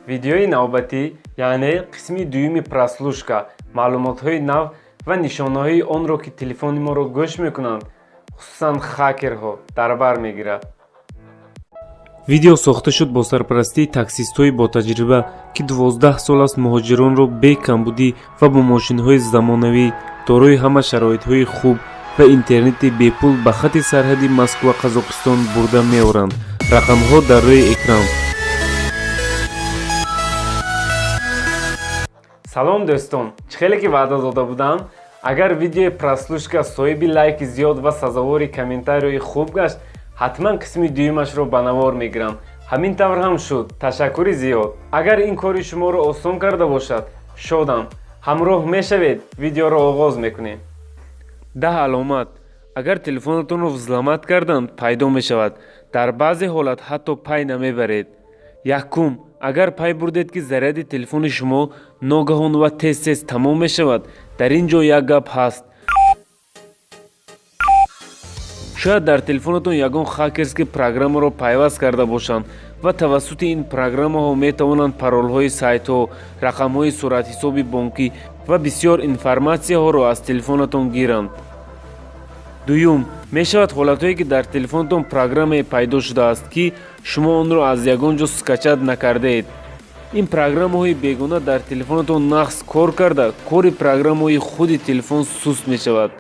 Видеои навбатӣ, яъне қисми дуюми прослушка, маълумотҳои нав ва нишонаҳои онро ки телефони моро гӯш мекунанд, хусусан хакерҳо, дар бар мегирад. Видео сохта шуд бо сарпарастии таксистҳои ботаҷриба, ки 12 сол аст муҳоҷиронро бе камбудӣ ва бо мошинҳои замонавӣ, дорои ҳама шароитҳои хуб ва интернети бепул ба хати сарҳади Москва-Қазоқистон бурда меоранд. Рақамҳо дар рӯи экран. Салом дӯстон, чӣ хеле ки ваъда дода будам? Агар видеои прослушка соҳиби лайки зиёд ва сазовори комментарии хуб гашт, ҳатман қисми дуюмашро ба навор мегирам. Ҳамин тавр ҳам шуд. Ташаккури зиёд. Агар ин кори шуморо осон карда бошад, шодам. ҳамроҳ мешавед. Видеоро оғоз мекунем. 10 аломат. Агар телефонатонро взламат карданд, пайдо мешавад. Дар баъзе ҳолат ҳатто пай намебаред. Якум, агар пай бурдед ки заряди телефони шумо ногаҳон ва тез тамом мешавад, дар ин ҷо як гап ҳаст. шояд дар телефонатон ягон хакерский программаро пайваст карда бошанд ва тавассути ин программаҳо метавонанд паролҳои сайтҳо, рақамҳои суратҳисоби бонкӣ ва бисёр информатсияҳоро аз телефонатон гиранд. дуюм, мешавад ҳолатҳое ки дар телефонатон программае пайдо шудааст ки шумо онро аз ягон ҷо скачат накардаед. ин программаҳои бегона дар телефонатон нақс кор карда, кори программаҳои худи телефон суст мешавад.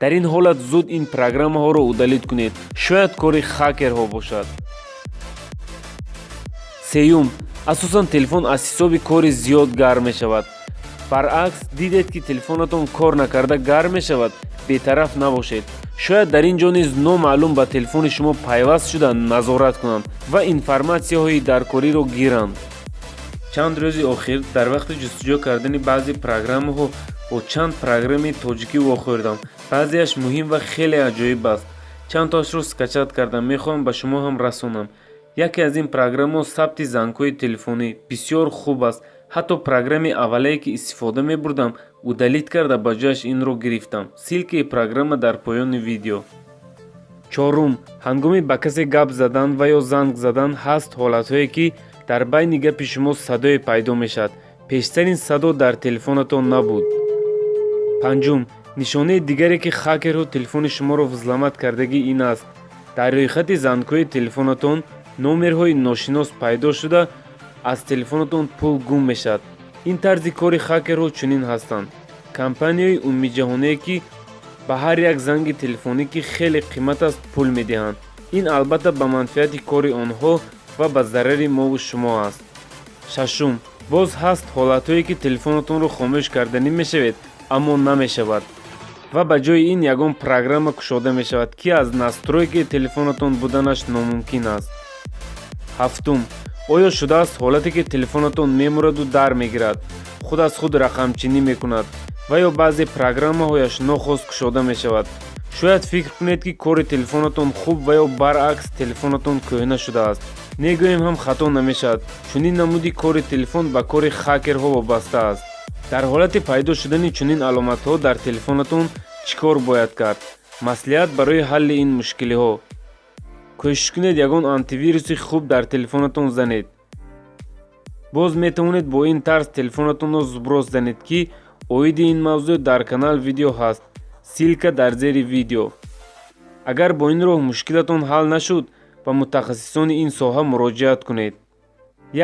дар ин ҳолат зуд ин программаҳоро удалит кунед. шояд кори хакерҳо бошад. сеюм, асосан телефон аз ҳисоби кори зиёд гарм мешавад. баръакс, дидед ки телефонатон кор накарда гарм мешавад, бетараф набошед. шояд дар ин ҷо низ номаълум ба телефони шумо пайваст шуда назорат кунанд ва информатсияҳои даркориро гиранд. чанд рӯзи охир дар вақти ҷустуҷӯ кардани баъзе программаҳо бо чанд программи тоҷикӣ вохӯрдам. баъзеаш муҳим ва хеле аҷоиб аст. чандтоашро скачат кардам, мехоҳам ба шумо ҳам расонам. яке аз ин программаҳо сабти зангҳои телефонӣ бисёр хуб аст. ҳатто программи аввалае ки истифода мебурдам, удалит карда ба ҷояш инро гирифтам. силкаи программа дар поёни видео. чорум, ҳангоми ба касе гап задан ва ё занг задан ҳаст ҳолатҳое ки дар байни гапи шумо садое пайдо мешавад. пештарин садо дар телефонатон набуд. панҷум, нишонаи дигаре ки хакерҳо телефони шуморо взламат кардагӣ ин аст. дар рӯйхати зангҳои телефонатон номерҳои ношинос пайдо шуда аз телефонатон пул гум мешавад. ин тарзи кори хакерҳо чунин ҳастанд. компанияҳои умумиҷаҳоние ки ба ҳар як занги телефонӣ ки хеле қимат аст пул медиҳанд. ин албатта ба манфиати кори онҳо ва ба зарари мову шумо аст. шашум, боз ҳаст ҳолатҳое ки телефонатонро хомӯш карданӣ мешавед, аммо намешавад ва ба ҷои ин ягон программа кушода мешавад ки аз настройкаи телефонатон буданаш номумкин аст. ҳафтум, оё шудааст ҳолате ки телефонатон мемураду дар мегирад, худ аз худ рақамчинӣ мекунад ва ё баъзе программаҳояш нохост кушода мешавад. шояд фикр кунед ки кори телефонатон хуб ва ё баръакс телефонатон кӯҳна шудааст. мегӯем ҳам хато намешавад. чунин намуди кори телефон ба кори хакерҳо вобаста аст. дар ҳолати пайдо шудани чунин аломатҳо дар телефонатон чӣ кор бояд кард? маслиҳат барои ҳалли ин мушкилиҳо: кӯшиш кунед ягон антивируси хуб дар телефонатон занед. боз метавонед бо ин тарз телефонатонро зуброс занед ки оиди ин мавзӯъ дар канал видео ҳаст. силка дар зери видео. агар бо ин роҳ мушкилатон ҳал нашуд, ба мутахассисони ин соҳа муроҷиат кунед.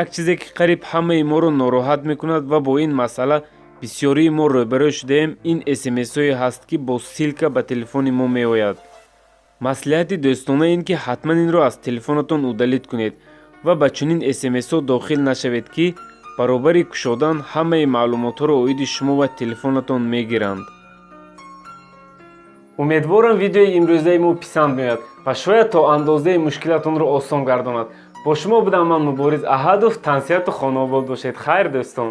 як чизе ки қариб ҳамаи моро нороҳат мекунад ва бо ин масъала бисёрии мо рӯбарӯ шудаем, ин смсое ҳаст ки бо силка ба телефони мо меояд. маслиҳати дӯстона ин ки ҳатман инро аз телефонатон удалит кунед ва ба чунин смсҳо дохил нашавед ки баробари кушодан ҳамаи маълумотҳоро оиди шумо ва телефонатон мегиранд. умедворам видеои имрӯзаи мо писанд меояд ва шояд то андозаи мушкилатонро осон гардонад. бо шумо будам ман Мубориз Аҳадов. Тансияту хонобод бошед. хайр дӯстон.